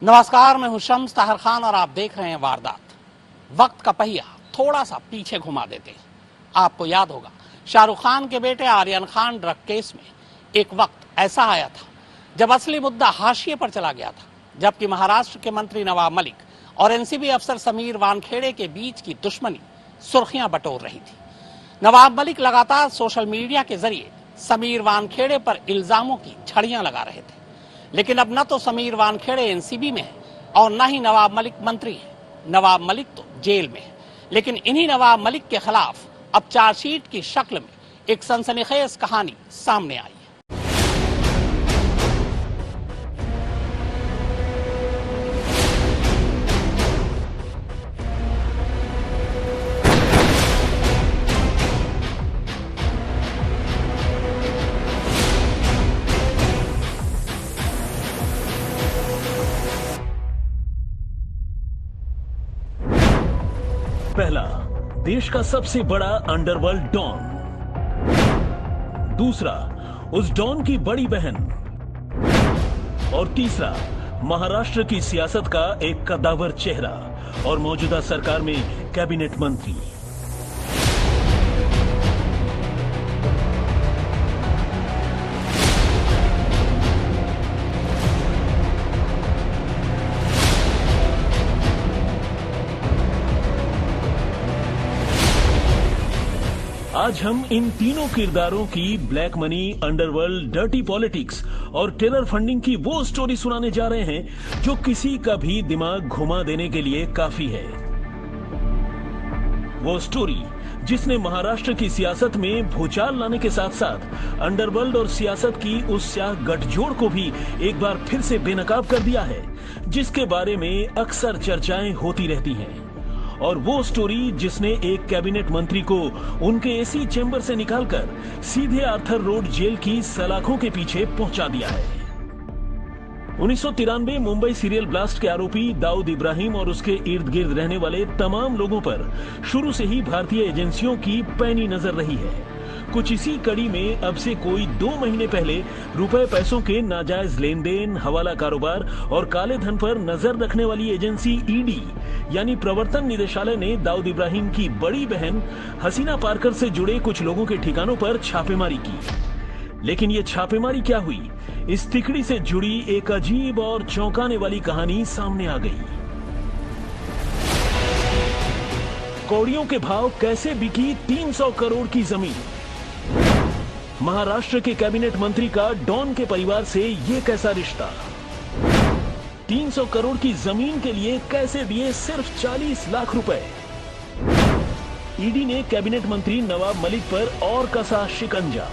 नमस्कार, मैं हूं शम्स ताहर खान और आप देख रहे हैं वारदात। वक्त का पहिया थोड़ा सा पीछे घुमा देते हैं। आपको याद होगा, शाहरुख खान के बेटे आर्यन खान ड्रग केस में एक वक्त ऐसा आया था जब असली मुद्दा हाशिए पर चला गया था, जबकि महाराष्ट्र के मंत्री नवाब मलिक और एनसीबी अफसर समीर वानखेड़े के बीच की दुश्मनी सुर्खियां बटोर रही थी। नवाब मलिक लगातार सोशल मीडिया के जरिए समीर वानखेड़े पर इल्जामों की झड़ियां लगा रहे थे, लेकिन अब न तो समीर वानखेड़े एनसीबी में है और न ही नवाब मलिक मंत्री है। नवाब मलिक तो जेल में है, लेकिन इन्हीं नवाब मलिक के खिलाफ अब चार्जशीट की शक्ल में एक सनसनीखेज कहानी सामने आई है। पहला, देश का सबसे बड़ा अंडरवर्ल्ड डॉन। दूसरा, उस डॉन की बड़ी बहन। और तीसरा, महाराष्ट्र की सियासत का एक कद्दावर चेहरा और मौजूदा सरकार में कैबिनेट मंत्री। आज हम इन तीनों किरदारों की black money, underworld, dirty politics और टेरर फंडिंग की वो स्टोरी सुनाने जा रहे हैं जो किसी का भी दिमाग घुमा देने के लिए काफी है। वो स्टोरी जिसने महाराष्ट्र की सियासत में भूचाल लाने के साथ साथ अंडरवर्ल्ड और सियासत की उस स्याह गठजोड़ को भी एक बार फिर से बेनकाब कर दिया है, जिसके बारे में अक्सर चर्चाएं होती रहती हैं। और वो स्टोरी जिसने एक कैबिनेट मंत्री को उनके एसी चेंबर से निकालकर सीधे आर्थर रोड जेल की सलाखों के पीछे पहुंचा दिया है। 1993 मुंबई सीरियल ब्लास्ट के आरोपी दाऊद इब्राहिम और उसके इर्द गिर्द रहने वाले तमाम लोगों पर शुरू से ही भारतीय एजेंसियों की पैनी नजर रही है। कुछ इसी कड़ी में अब से कोई 2 महीने पहले रुपए पैसों के नाजायज लेन देन, हवाला कारोबार और काले धन पर नजर रखने वाली एजेंसी ईडी यानी प्रवर्तन निदेशालय ने दाऊद इब्राहिम की बड़ी बहन हसीना पारकर से जुड़े कुछ लोगों के ठिकानों पर छापेमारी की। लेकिन ये छापेमारी क्या हुई, इस तिकड़ी से जुड़ी एक अजीब और चौंकाने वाली कहानी सामने आ गई। कौड़ियों के भाव कैसे बिकी 300 करोड़ की जमीन। महाराष्ट्र के कैबिनेट मंत्री का डॉन के परिवार से ये कैसा रिश्ता। 300 करोड़ की जमीन के लिए कैसे दिए सिर्फ 40 लाख रुपए। ईडी ने कैबिनेट मंत्री नवाब मलिक पर और कसा शिकंजा।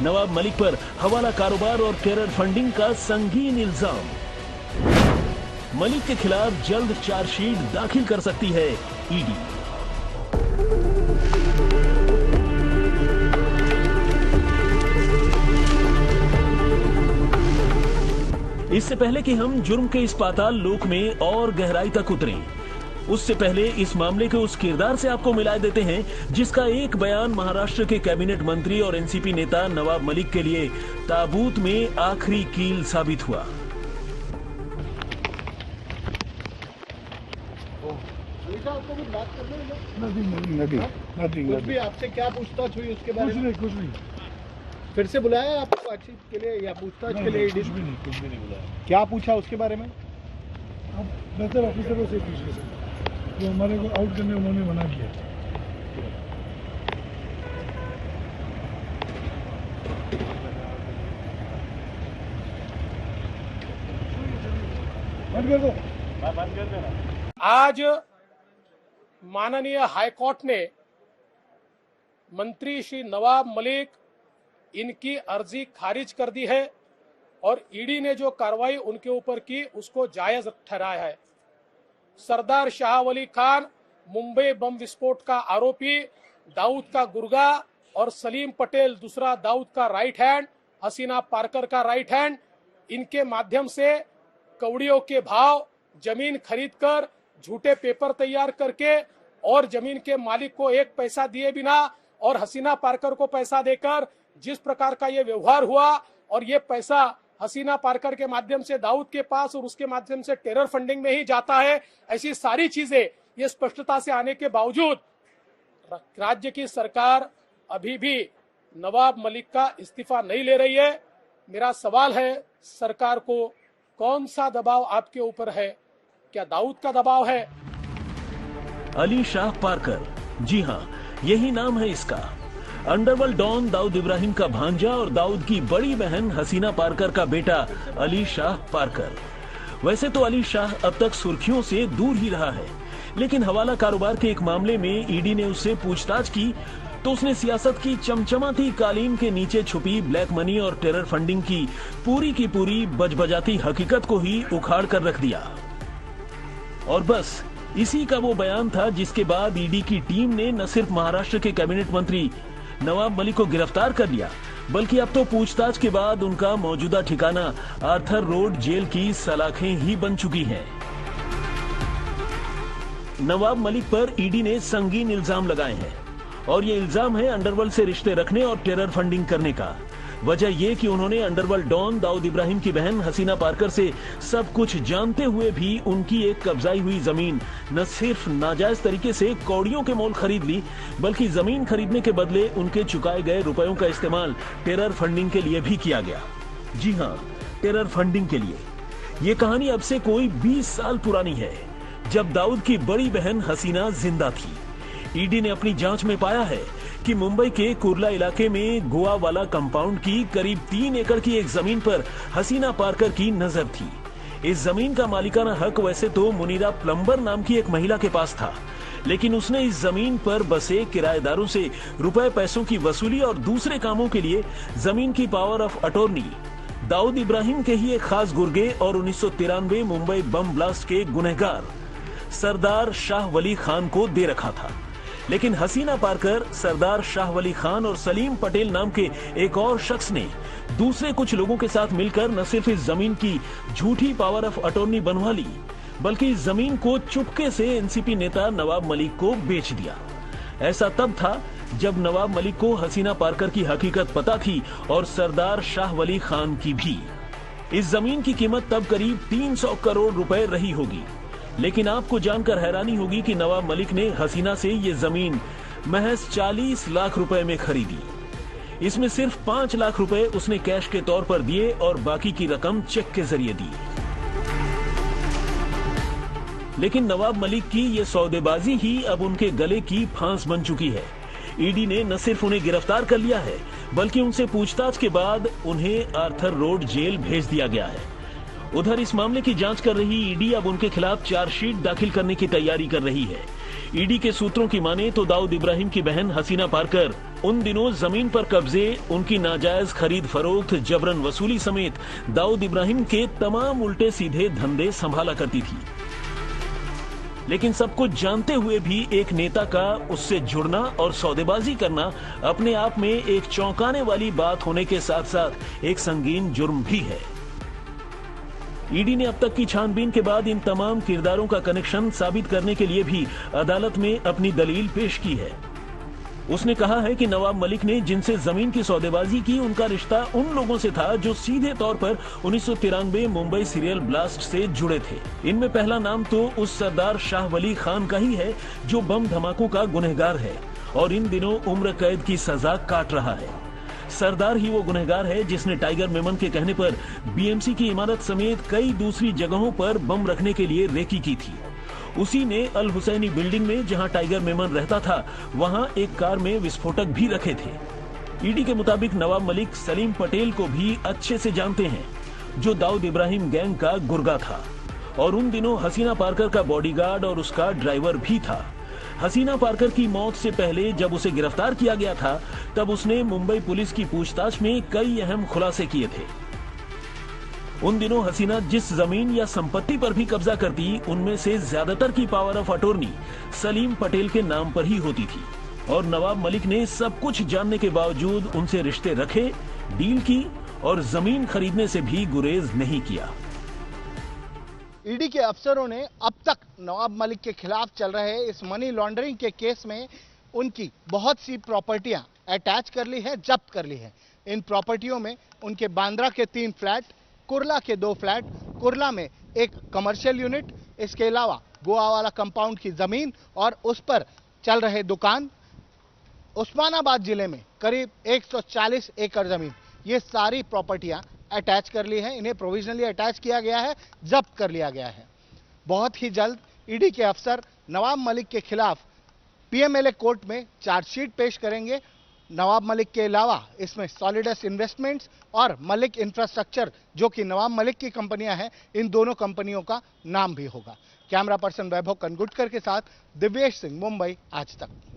नवाब मलिक पर हवाला कारोबार और टेरर फंडिंग का संगीन इल्जाम। मलिक के खिलाफ जल्द चार्जशीट दाखिल कर सकती है ईडी। इससे पहले कि हम जुर्म के इस पाताल लोक में और गहराई तक उतरें, उससे पहले इस मामले के उस किरदार से आपको मिला देते हैं जिसका एक बयान महाराष्ट्र के कैबिनेट मंत्री और एनसीपी नेता नवाब मलिक के लिए ताबूत में आखिरी कील साबित हुआ। आपको कुछ बात करनी है? कुछ भी आपसे क्या पूछताछ हुई उसके बारे में? कुछ नहीं। फिर से बुलाया आपको बातचीत के लिए या पूछताछ के लिए? कुछ भी नहीं बुलाया। क्या पूछा उसके बारे में? अब बेहतर ऑफिसरों से पूछिए सर, जो हमारे को आउट करने उन्होंने मना किया। बंद कर दो, बंद कर देना। आज माननीय हाईकोर्ट ने मंत्री श्री नवाब मलिक इनकी अर्जी खारिज कर दी है और ईडी ने जो कार्रवाई उनके ऊपर की उसको जायज ठहराया है। सरदार शाह वली खान, मुंबई बम विस्फोट का आरोपी, दाऊद का गुर्गा और सलीम पटेल दूसरा दाऊद का राइट हैंड, हसीना पारकर का राइट हैंड, इनके माध्यम से कौड़ियों के भाव, जमीन खरीदकर झूठे पेपर तैयार करके और जमीन के मालिक को एक पैसा दिए बिना और हसीना पारकर को पैसा देकर जिस प्रकार का ये व्यवहार हुआ और ये पैसा हसीना पारकर के माध्यम से दाऊद के पास और उसके माध्यम से टेरर फंडिंग में ही जाता है। ऐसी सारी चीजें ये स्पष्टता से आने के बावजूद राज्य की सरकार अभी भी नवाब मलिक का इस्तीफा नहीं ले रही है। मेरा सवाल है सरकार को, कौन सा दबाव आपके ऊपर है? क्या दाऊद का दबाव है? अली शाह पारकर, जी हां, यही नाम है इसका। अंडरवर्ल्ड डॉन दाऊद इब्राहिम का भांजा और दाऊद की बड़ी बहन हसीना पारकर का बेटा अली शाह पारकर। वैसे तो अली शाह अब तक सुर्खियों से दूर ही रहा है, लेकिन हवाला कारोबार के एक मामले में ईडी ने उससे पूछताछ की तो उसने सियासत की चमचमाती कालीन के नीचे छुपी ब्लैक मनी और टेरर फंडिंग की पूरी बजबजाती हकीकत को ही उखाड़ कर रख दिया। और बस इसी का वो बयान था जिसके बाद ईडी की टीम ने न सिर्फ महाराष्ट्र के कैबिनेट मंत्री नवाब मलिक को गिरफ्तार कर लिया, बल्कि अब तो पूछताछ के बाद उनका मौजूदा ठिकाना आर्थर रोड जेल की सलाखें ही बन चुकी हैं। नवाब मलिक पर ईडी ने संगीन इल्जाम लगाए हैं और ये इल्जाम है अंडरवर्ल्ड से रिश्ते रखने और टेरर फंडिंग करने का। वजह यह कि उन्होंने अंडरवर्ल्ड डॉन दाऊद इब्राहिम की बहन हसीना पारकर से सब कुछ जानते हुए भी उनकी एक कब्जाई हुई जमीन न सिर्फ नाजायज तरीके से कौड़ियों के मोल खरीद ली, बल्कि जमीन खरीदने के बदले उनके चुकाए गए रुपयों का इस्तेमाल टेरर फंडिंग के लिए भी किया गया। जी हां, टेरर फंडिंग के लिए। ये कहानी अब से कोई 20 साल पुरानी है, जब दाऊद की बड़ी बहन हसीना जिंदा थी। ईडी ने अपनी जांच में पाया है कि मुंबई के कुर्ला इलाके में गोवा वाला कंपाउंड की करीब 3 एकड़ की एक जमीन पर हसीना पारकर की नजर थी। इस जमीन का मालिकाना हक वैसे तो मुनीरा प्लम्बर नाम की एक महिला के पास था, लेकिन उसने इस जमीन पर बसे किराएदारों से रुपए पैसों की वसूली और दूसरे कामों के लिए जमीन की power of attorney Dawood Ibrahim के ही एक खास गुर्गे और 1993 मुंबई बम ब्लास्ट के गुनहगार सरदार शाह वली खान को दे रखा था। लेकिन हसीना पारकर, सरदार शाह वली खान और सलीम पटेल नाम के एक और शख्स ने दूसरे कुछ लोगों के साथ मिलकर न सिर्फ इस जमीन की झूठी पावर ऑफ अटॉर्नी बनवा ली, बल्कि इस जमीन को चुपके से एनसीपी नेता नवाब मलिक को बेच दिया। ऐसा तब था जब नवाब मलिक को हसीना पारकर की हकीकत पता थी और सरदार शाह वली खान की भी। इस जमीन की कीमत तब करीब 300 करोड़ रुपए रही होगी, लेकिन आपको जानकर हैरानी होगी कि नवाब मलिक ने हसीना से ये जमीन महज 40 लाख रुपए में खरीदी। इसमें सिर्फ 5 लाख रुपए उसने कैश के तौर पर दिए और बाकी की रकम चेक के जरिए दी। लेकिन नवाब मलिक की ये सौदेबाजी ही अब उनके गले की फांस बन चुकी है। ईडी ने न सिर्फ उन्हें गिरफ्तार कर लिया है, बल्कि उनसे पूछताछ के बाद उन्हें आर्थर रोड जेल भेज दिया गया है। उधर इस मामले की जांच कर रही ईडी अब उनके खिलाफ चार्जशीट दाखिल करने की तैयारी कर रही है। ईडी के सूत्रों की माने तो दाऊद इब्राहिम की बहन हसीना पारकर उन दिनों जमीन पर कब्जे, उनकी नाजायज खरीद फरोख्त, जबरन वसूली समेत दाऊद इब्राहिम के तमाम उल्टे सीधे धंधे संभाला करती थी। लेकिन सब कुछ जानते हुए भी एक नेता का उससे जुड़ना और सौदेबाजी करना अपने आप में एक चौंकाने वाली बात होने के साथ साथ एक संगीन जुर्म भी है। ईडी ने अब तक की छानबीन के बाद इन तमाम किरदारों का कनेक्शन साबित करने के लिए भी अदालत में अपनी दलील पेश की है। उसने कहा है कि नवाब मलिक ने जिनसे जमीन की सौदेबाजी की उनका रिश्ता उन लोगों से था जो सीधे तौर पर 1993 मुंबई सीरियल ब्लास्ट से जुड़े थे। इनमें पहला नाम तो उस सरदार शाह वली खान का ही है जो बम धमाकों का गुनहगार है और इन दिनों उम्र कैद की सजा काट रहा है। सरदार ही वो गुनहगार है जिसने टाइगर मेमन के कहने पर बीएमसी की इमारत समेत कई दूसरी जगहों पर बम रखने के लिए रेकी की थी। उसी ने अल हुसैनी बिल्डिंग में जहां टाइगर मेमन रहता था वहां एक कार में विस्फोटक भी रखे थे। ईडी के मुताबिक नवाब मलिक सलीम पटेल को भी अच्छे से जानते हैं जो दाऊद इब्राहिम गैंग का गुर्गा था और उन दिनों हसीना पारकर का बॉडीगार्ड और उसका ड्राइवर भी था। हसीना पारकर की मौत से पहले जब उसे गिरफ्तार किया गया था तब उसने मुंबई पुलिस की पूछताछ में कई अहम खुलासे किए थे। उन दिनों हसीना जिस जमीन या संपत्ति पर भी कब्जा करती उनमें से ज्यादातर की power of attorney Salim Patel के नाम पर ही होती थी और नवाब मलिक ने सब कुछ जानने के बावजूद उनसे रिश्ते रखे, डील की और जमीन खरीदने से भी गुरेज नहीं किया। ईडी के अफसरों ने अब तक नवाब मलिक के खिलाफ चल रहे इस मनी लॉन्ड्रिंग के केस में उनकी बहुत सी प्रॉपर्टियां अटैच कर ली है, जब्त कर ली है। इन प्रॉपर्टियों में उनके बांद्रा के 3 फ्लैट, कुर्ला के 2 फ्लैट, कुर्ला में एक कमर्शियल यूनिट, इसके अलावा गोवा वाला कंपाउंड की जमीन और उस पर चल रहे दुकान, उस्मानाबाद जिले में करीब 140 एकड़ जमीन, ये सारी प्रॉपर्टियां अटैच कर ली हैं, इन्हें प्रोविजनली अटैच किया गया है, जब्त कर लिया गया है। बहुत ही जल्द ईडी के अफसर नवाब मलिक के खिलाफ पीएमएलए कोर्ट में चार्जशीट पेश करेंगे। नवाब मलिक के अलावा इसमें सॉलिडस इन्वेस्टमेंट्स और मलिक इंफ्रास्ट्रक्चर, जो कि नवाब मलिक की कंपनियां हैं, इन दोनों कंपनियों का नाम भी होगा। कैमरा पर्सन वैभव कनगुटकर के साथ दिव्येश सिंह, मुंबई आज तक।